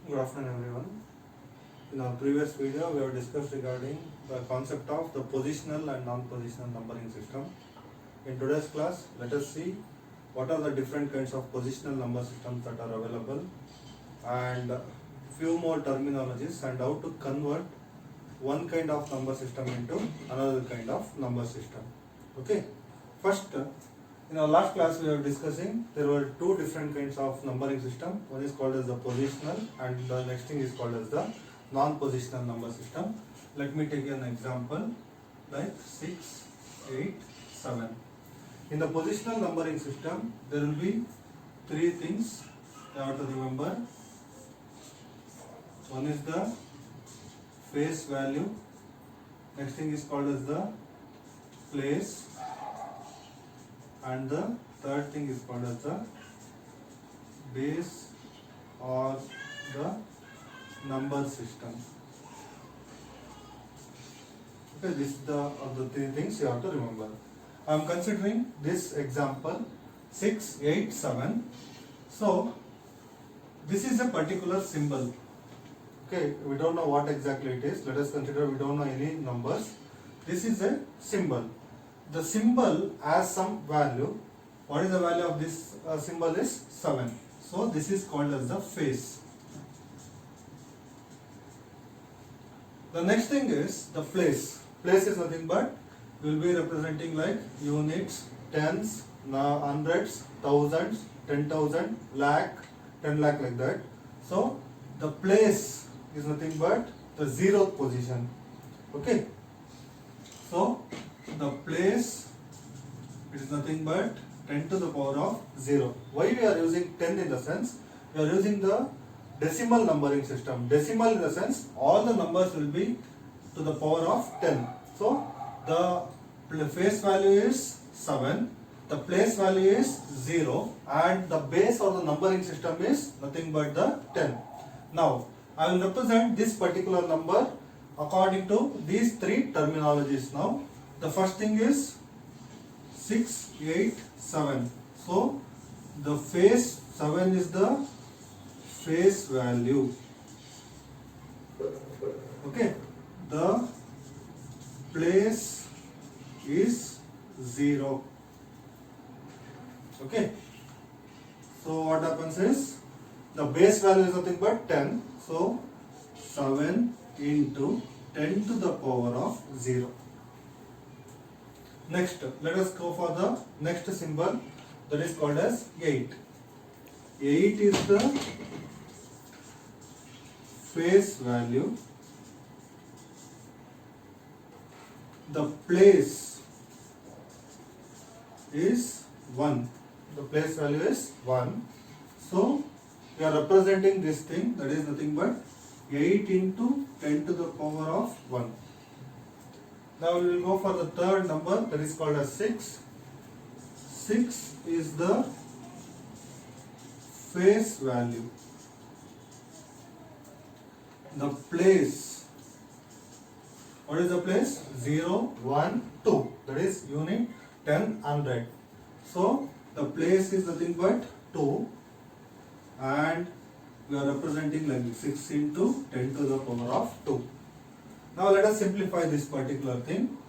Good afternoon everyone. In our previous video we have discussed regarding the concept of the positional and non-positional numbering system. In today's class let us see what are the different kinds of positional number systems that are available and few more terminologies and how to convert one kind of number system into another kind of number system. Okay. First, in our last class we were discussing there were two different kinds of numbering system. One is called as the positional and the next thing is called as the non-positional number system. Let me take an example like 6, 8, 7. In the positional numbering system there will be three things you have to remember. One is the face value, next thing is called as the place, and the third thing is called as the base or the number system. Okay, this is the of the three things you have to remember. I am considering this example 6, 8, 7. So this is a particular symbol. Okay, we don't know what exactly it is. Let us consider we don't know any numbers. This is a symbol. The symbol has some value. What is the value of this symbol is 7. So this is called as the face. The next thing is the place. Place is nothing but we will be representing like units, tens, hundreds, thousands, 10,000, lakh, 10 lakh like that. So the place is nothing but the zeroth position. Okay. So the place, it is nothing but 10 to the power of 0. Why we are using 10 in the sense? We are using the decimal numbering system. Decimal in the sense all the numbers will be to the power of 10. So the face value is 7, the place value is 0 and the base or the numbering system is nothing but the 10. Now I will represent this particular number according to these three terminologies now. The first thing is 6, 8, 7. So the face 7 is the face value. Okay. The place is 0. Okay. So what happens is the base value is nothing but 10. So 7 into 10 to the power of 0. Next, let us go for the next symbol, that is called as 8. 8 is the face value. The place is 1. The place value is 1. So we are representing this thing, that is nothing but 8 into 10 to the power of 1. Now we will go for the third number, that is called as 6. 6 is the face value. The place, what is the place? 0, 1, 2. That is unit, 10, 100. So the place is nothing but 2 and we are representing like 6 into 10 to the power of 2. Now let us simplify this particular thing.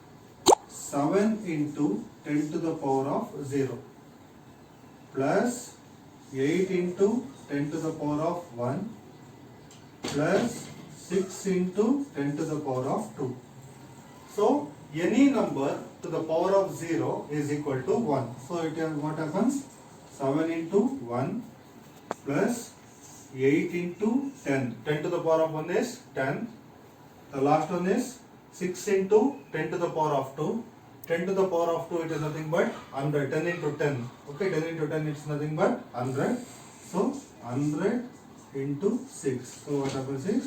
7 into 10 to the power of 0 plus 8 into 10 to the power of 1 plus 6 into 10 to the power of 2. So any number to the power of 0 is equal to 1. So what happens? 7 into 1 plus 8 into 10. 10 to the power of 1 is 10. The last one is 6 into 10 to the power of 2. 10 to the power of 2 it is nothing but 100. 10 into 10. Okay, 10 into 10 it's nothing but 100. So 100 into 6. So what happens is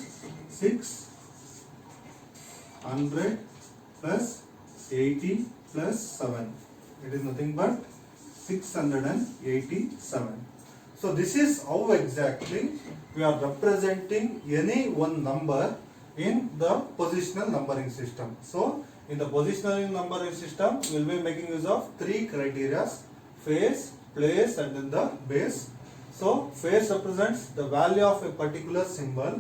6 100 plus 80 plus 7. It is nothing but 687. So this is how exactly we are representing any one number in the positional numbering system. So in the positional numbering system we will be making use of three criteria: face, place and then the base. So face represents the value of a particular symbol,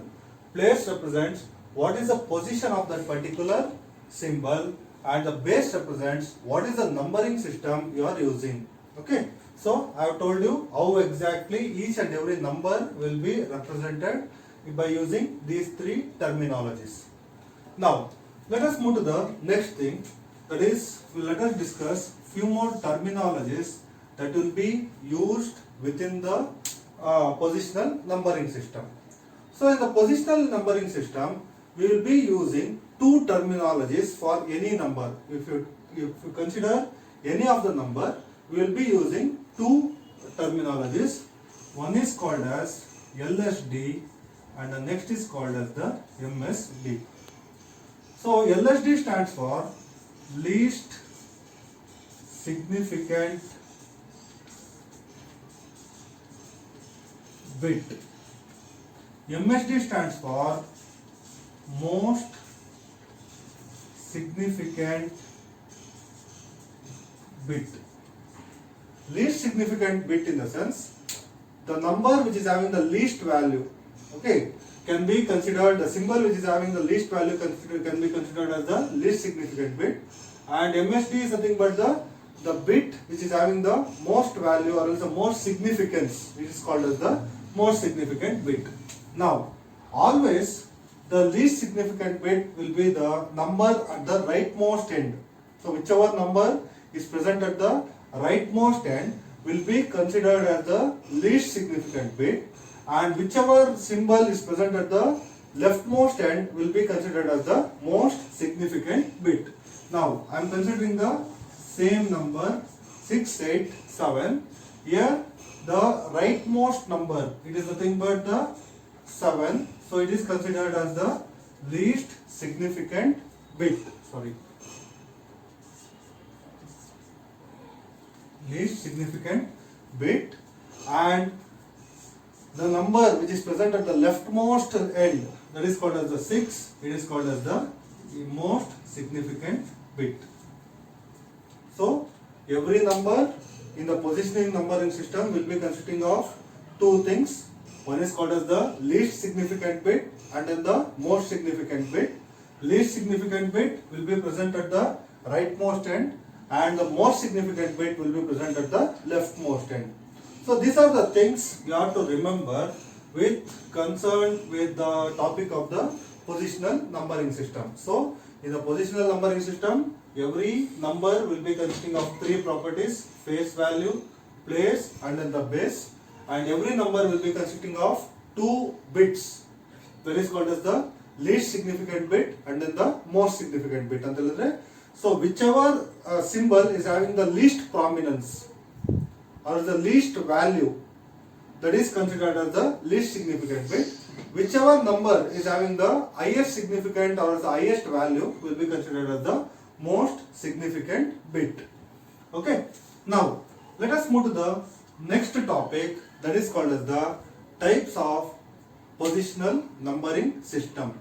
place represents what is the position of that particular symbol, and the base represents what is the numbering system you are using. Okay, so I have told you how exactly each and every number will be represented by using these three terminologies. Now let us move to the next thing, that is, let us discuss few more terminologies that will be used within the positional numbering system. So in the positional numbering system, we will be using two terminologies for any number. If you consider any of the number, we will be using two terminologies. One is called as LSD and the next is called as the MSD. So LSD stands for least significant bit. MSD stands for most significant bit. Least significant bit in the sense, the number which is having the least value, okay, can be considered, the symbol which is having the least value can be considered as the least significant bit, and MSD is nothing but the bit which is having the most value or else the most significance, which is called as the most significant bit. Now, always the least significant bit will be the number at the rightmost end. So, whichever number is present at the rightmost end will be considered as the least significant bit, and whichever symbol is present at the leftmost end will be considered as the most significant bit. Now, I am considering the same number 687. Here the rightmost number, it is nothing but the 7, so it is considered as the least significant bit. Least significant bit, and the number which is present at the leftmost end, that is called as the 6, it is called as the most significant bit. So every number in the positioning numbering system will be consisting of two things. One is called as the least significant bit and then the most significant bit. Least significant bit will be present at the rightmost end and the most significant bit will be present at the leftmost end. So these are the things you have to remember with concern with the topic of the positional numbering system. So in the positional numbering system, every number will be consisting of three properties: face value, place and then the base, and every number will be consisting of two bits, that is called as the least significant bit and then the most significant bit. So whichever symbol is having the least prominence or the least value, that is considered as the least significant bit. Whichever number is having the highest significant or the highest value will be considered as the most significant bit. Okay. Now let us move to the next topic, that is called as the types of positional numbering system.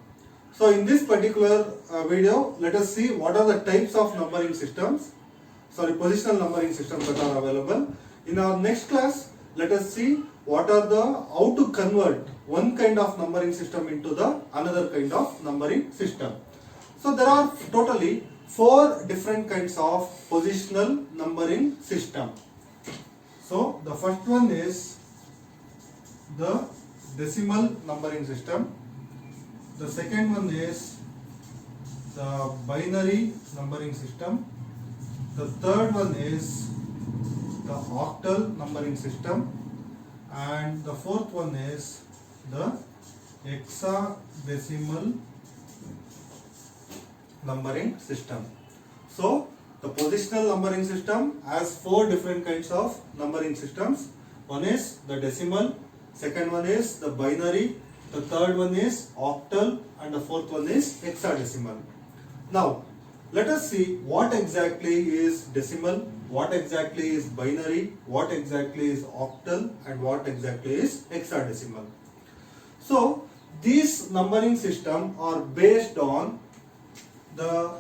So in this particular video, let us see what are the types of numbering systems, positional numbering systems that are available. In our next class, let us see what are how to convert one kind of numbering system into the another kind of numbering system. So there are totally 4 different kinds of positional numbering system. So the first one is the decimal numbering system. The second one is the binary numbering system. The third one is the octal numbering system, and the fourth one is the hexadecimal numbering system. So the positional numbering system has 4 different kinds of numbering systems. One is the decimal, second one is the binary, the third one is octal, and the fourth one is hexadecimal. Now let us see what exactly is decimal, what exactly is binary, what exactly is octal, and what exactly is hexadecimal. So these numbering systems are based on the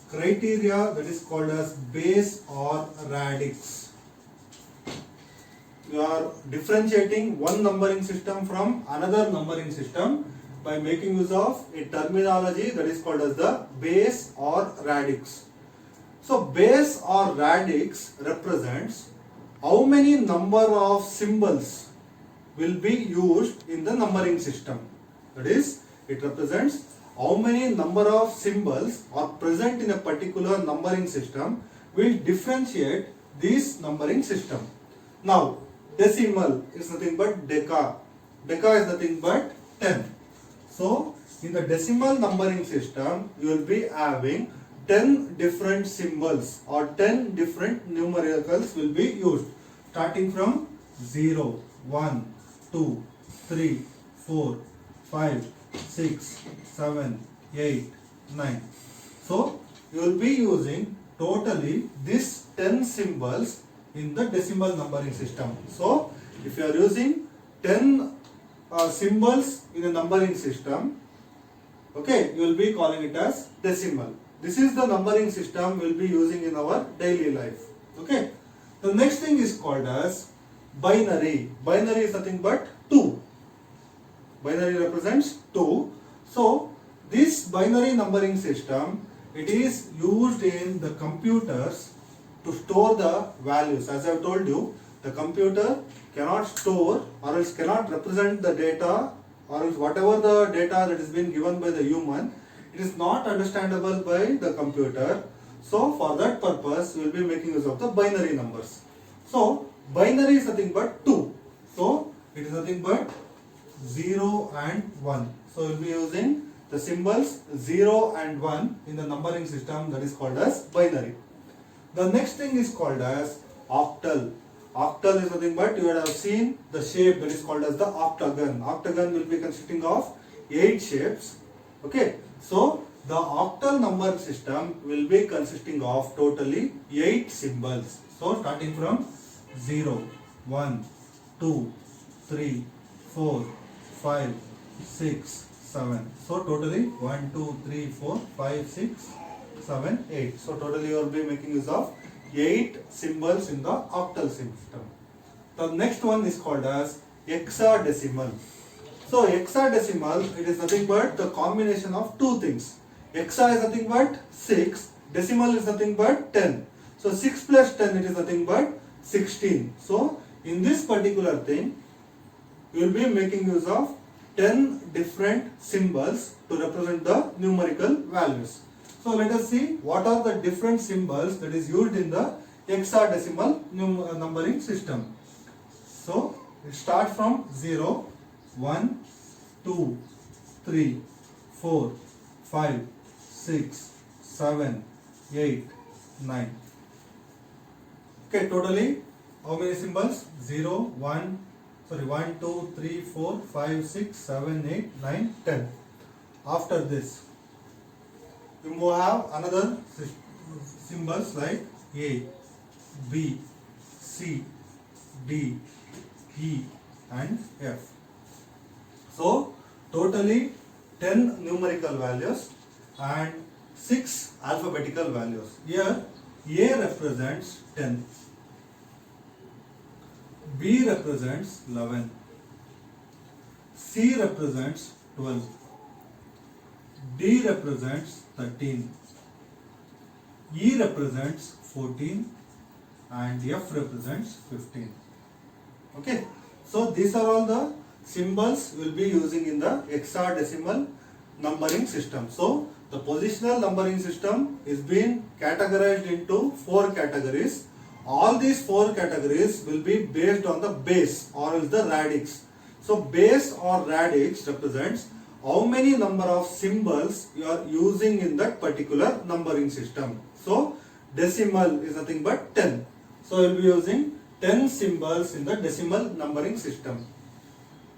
criteria that is called as base or radix. you are differentiating one numbering system from another numbering system by making use of a terminology that is called as the base or radix. So base or radix represents how many number of symbols will be used in the numbering system. That is, it represents how many number of symbols are present in a particular numbering system will differentiate this numbering system. Now, decimal is nothing but deca. Deca is nothing but 10. So, in the decimal numbering system, you will be having 10 different symbols or 10 different numericals will be used, starting from 0, 1, 2, 3, 4, 5, 6, 7, 8, 9. So, you will be using totally these 10 symbols in the decimal numbering system. So, if you are using 10 symbols in a numbering system, okay, you will be calling it as decimal. This is the numbering system we will be using in our daily life. Okay. The next thing is called as binary. Binary is nothing but 2. Binary represents 2. So, this binary numbering system, it is used in the computers to store the values. As I have told you, the computer cannot store or else cannot represent the data, or else whatever the data that is being given by the human, it is not understandable by the computer. So for that purpose, we will be making use of the binary numbers. So binary is nothing but 2. So it is nothing but 0 and 1. So we will be using the symbols 0 and 1 in the numbering system, that is called as binary. The next thing is called as octal. Octal is nothing but, you would have seen the shape that is called as the octagon. Octagon will be consisting of 8 shapes. Okay. So the octal number system will be consisting of totally 8 symbols. So starting from 0, 1, 2, 3, 4, 5, 6, 7. So totally 1, 2, 3, 4, 5, 6, 7, 8. So totally you will be making use of 8 symbols in the octal system. The next one is called as hexadecimal. So hexadecimal, it is nothing but the combination of two things. Hexa is nothing but 6, decimal is nothing but 10. So 6 plus 10, it is nothing but 16. So in this particular thing, you will be making use of 10 different symbols to represent the numerical values. So let us see what are the different symbols that is used in the hexadecimal numbering system. So it starts from 0, 1, 2, 3, 4, 5, 6, 7, 8, 9. Okay, totally how many symbols? 1, 2, 3, 4, 5, 6, 7, 8, 9, 10. After this, you will have another symbols like A, B, C, D, E and F. So totally 10 numerical values and 6 alphabetical values. Here A represents 10, B represents 11, C represents 12, D represents 13, E represents 14 and F represents 15. Okay, so these are all the symbols we will be using in the hexadecimal numbering system. So the positional numbering system is being categorized into 4 categories. All these 4 categories will be based on the base or else the radix. So base or radix represents how many number of symbols you are using in that particular numbering system. So decimal is nothing but 10. So you will be using 10 symbols in the decimal numbering system.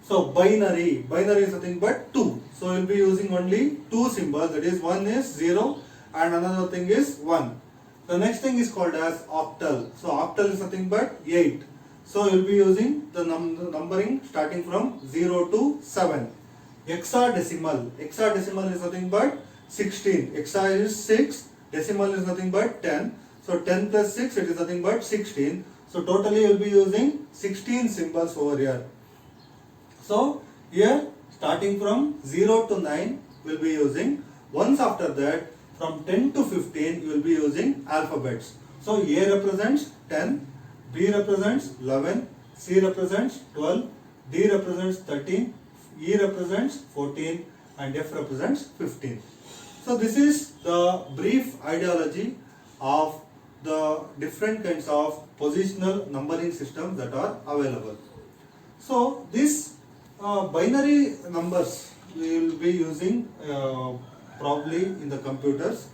So binary is nothing but 2. So you will be using only 2 symbols, that is one is 0 and another thing is 1. The next thing is called as octal. So octal is nothing but 8. So you will be using the numbering starting from 0 to 7. Hexadecimal is nothing but 16. Hexa is 6, decimal is nothing but 10. So 10 plus 6, it is nothing but 16. So totally you will be using 16 symbols over here. So here starting from 0 to 9 we will be using. Once after that from 10 to 15 you will be using alphabets. So A represents 10, B represents 11, C represents 12, D represents 13, E represents 14 and F represents 15. So this is the brief ideology of the different kinds of positional numbering systems that are available. So these binary numbers we will be using probably in the computers.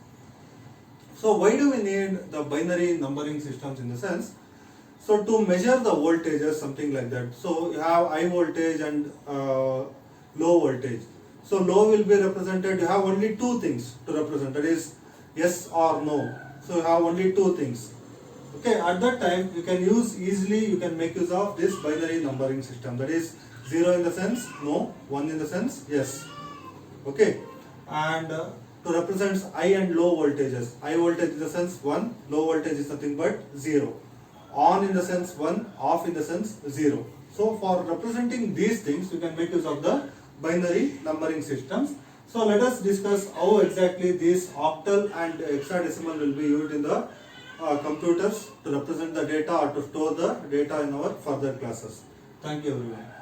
So why do we need the binary numbering systems in the sense? So to measure the voltages, something like that. So you have high voltage and low voltage. So low will be represented, you have only two things to represent, that is yes or no. So you have only two things. Okay, at that time you can use easily, you can make use of this binary numbering system, that is 0 in the sense no, 1 in the sense yes. Okay, and to represent high and low voltages, high voltage in the sense 1, low voltage is nothing but 0. On in the sense 1, off in the sense 0. So for representing these things you can make use of the binary numbering systems. So let us discuss how exactly these octal and hexadecimal will be used in the computers to represent the data or to store the data in our further classes. Thank you everyone.